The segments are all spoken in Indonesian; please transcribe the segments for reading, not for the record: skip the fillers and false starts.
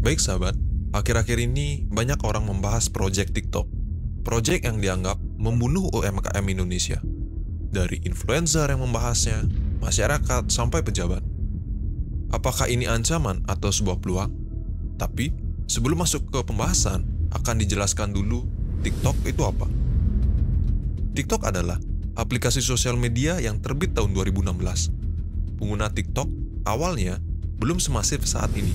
Baik sahabat, akhir-akhir ini banyak orang membahas proyek TikTok. Proyek yang dianggap membunuh UMKM Indonesia. Dari influencer yang membahasnya, masyarakat sampai pejabat. Apakah ini ancaman atau sebuah peluang? Tapi, sebelum masuk ke pembahasan, akan dijelaskan dulu TikTok itu apa. TikTok adalah aplikasi sosial media yang terbit tahun 2016. Pengguna TikTok awalnya belum semasif saat ini.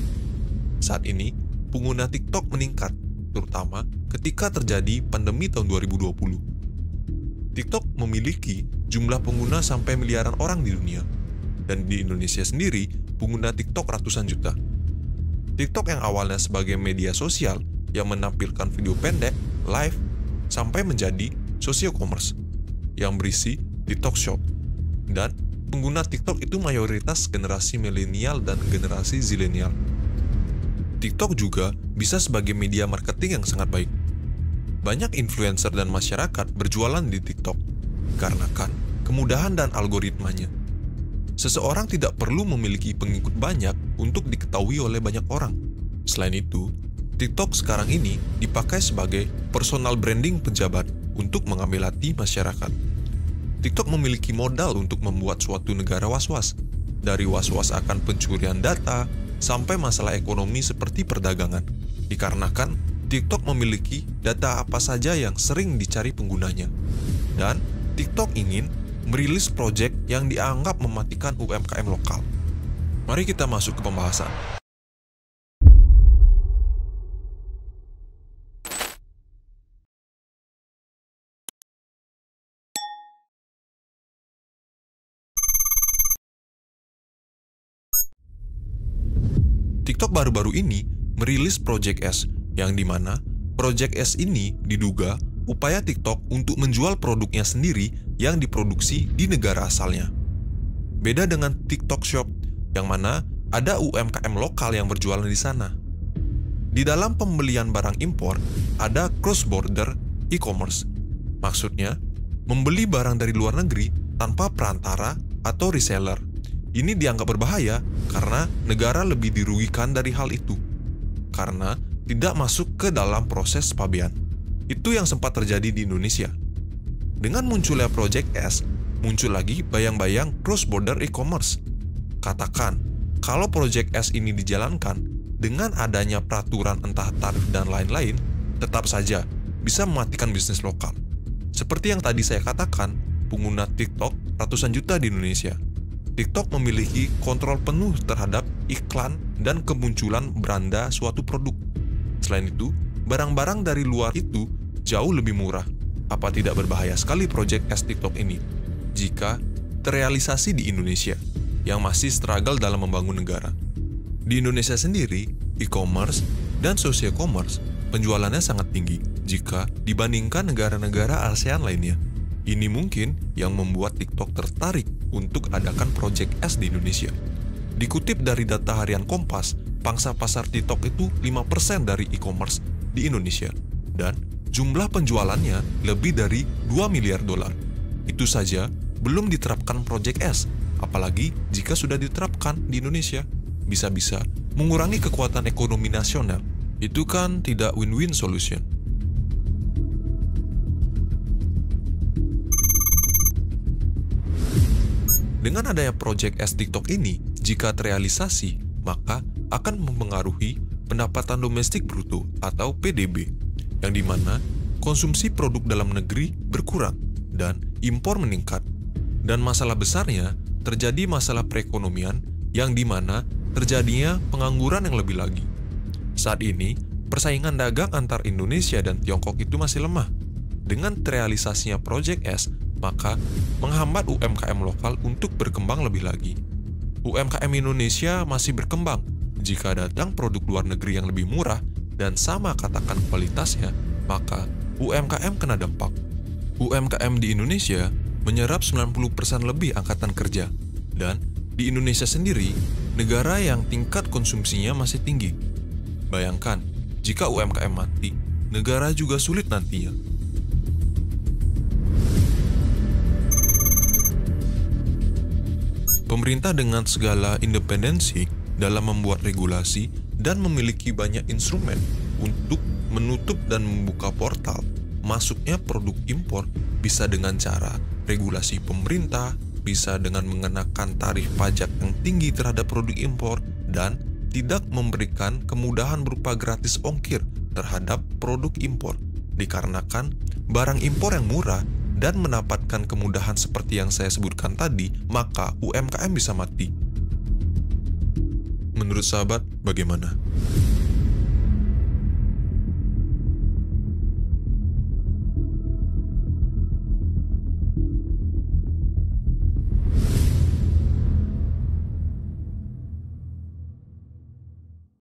Saat ini, pengguna TikTok meningkat, terutama ketika terjadi pandemi tahun 2020. TikTok memiliki jumlah pengguna sampai miliaran orang di dunia, dan di Indonesia sendiri, pengguna TikTok ratusan juta. TikTok yang awalnya sebagai media sosial yang menampilkan video pendek, live, sampai menjadi social commerce yang berisi TikTok Shop. Dan pengguna TikTok itu mayoritas generasi milenial dan generasi zilenial. TikTok juga bisa sebagai media marketing yang sangat baik. Banyak influencer dan masyarakat berjualan di TikTok karena kemudahan dan algoritmanya. Seseorang tidak perlu memiliki pengikut banyak untuk diketahui oleh banyak orang. Selain itu, TikTok sekarang ini dipakai sebagai personal branding pejabat untuk mengambil hati masyarakat. TikTok memiliki modal untuk membuat suatu negara was-was, dari was-was akan pencurian data sampai masalah ekonomi seperti perdagangan, dikarenakan TikTok memiliki data apa saja yang sering dicari penggunanya. Dan TikTok ingin merilis proyek yang dianggap mematikan UMKM lokal. Mari kita masuk ke pembahasan. TikTok baru-baru ini merilis Project S, yang dimana Project S ini diduga upaya TikTok untuk menjual produknya sendiri yang diproduksi di negara asalnya. Beda dengan TikTok Shop, yang mana ada UMKM lokal yang berjualan di sana. Di dalam pembelian barang impor, ada cross-border e-commerce. Maksudnya, membeli barang dari luar negeri tanpa perantara atau reseller. Ini dianggap berbahaya karena negara lebih dirugikan dari hal itu, karena tidak masuk ke dalam proses pabean. Itu yang sempat terjadi di Indonesia. Dengan munculnya Project S, muncul lagi bayang-bayang cross-border e-commerce. Katakan, kalau Project S ini dijalankan, dengan adanya peraturan entah tarif dan lain-lain, tetap saja bisa mematikan bisnis lokal. Seperti yang tadi saya katakan, pengguna TikTok ratusan juta di Indonesia. TikTok memiliki kontrol penuh terhadap iklan dan kemunculan beranda suatu produk. Selain itu, barang-barang dari luar itu jauh lebih murah. Apa tidak berbahaya sekali Project S TikTok ini jika terrealisasi di Indonesia yang masih struggle dalam membangun negara? Di Indonesia sendiri, e-commerce dan social commerce penjualannya sangat tinggi jika dibandingkan negara-negara ASEAN lainnya. Ini mungkin yang membuat TikTok tertarik untuk adakan Project S di Indonesia. Dikutip dari data harian Kompas, pangsa pasar TikTok itu 5% dari e-commerce di Indonesia, dan jumlah penjualannya lebih dari 2 miliar dolar. Itu saja belum diterapkan Project S, apalagi jika sudah diterapkan di Indonesia, bisa-bisa mengurangi kekuatan ekonomi nasional. Itu kan tidak win-win solution. Dengan adanya Project S TikTok ini, jika terrealisasi, maka akan mempengaruhi pendapatan domestik bruto atau PDB, yang dimana konsumsi produk dalam negeri berkurang dan impor meningkat. Dan masalah besarnya, terjadi masalah perekonomian yang dimana terjadinya pengangguran yang lebih lagi. Saat ini, persaingan dagang antar Indonesia dan Tiongkok itu masih lemah. Dengan terrealisasinya Project S, maka menghambat UMKM lokal untuk berkembang lebih lagi. UMKM Indonesia masih berkembang jika datang produk luar negeri yang lebih murah dan sama katakan kualitasnya, maka UMKM kena dampak. UMKM di Indonesia menyerap 90% lebih angkatan kerja, dan di Indonesia sendiri, negara yang tingkat konsumsinya masih tinggi. Bayangkan, jika UMKM mati, negara juga sulit nantinya. Pemerintah dengan segala independensi dalam membuat regulasi dan memiliki banyak instrumen untuk menutup dan membuka portal masuknya produk impor, bisa dengan cara regulasi pemerintah, bisa dengan mengenakan tarif pajak yang tinggi terhadap produk impor, dan tidak memberikan kemudahan berupa gratis ongkir terhadap produk impor. Dikarenakan barang impor yang murah dan mendapatkan kemudahan seperti yang saya sebutkan tadi, maka UMKM bisa mati. Menurut sahabat, bagaimana?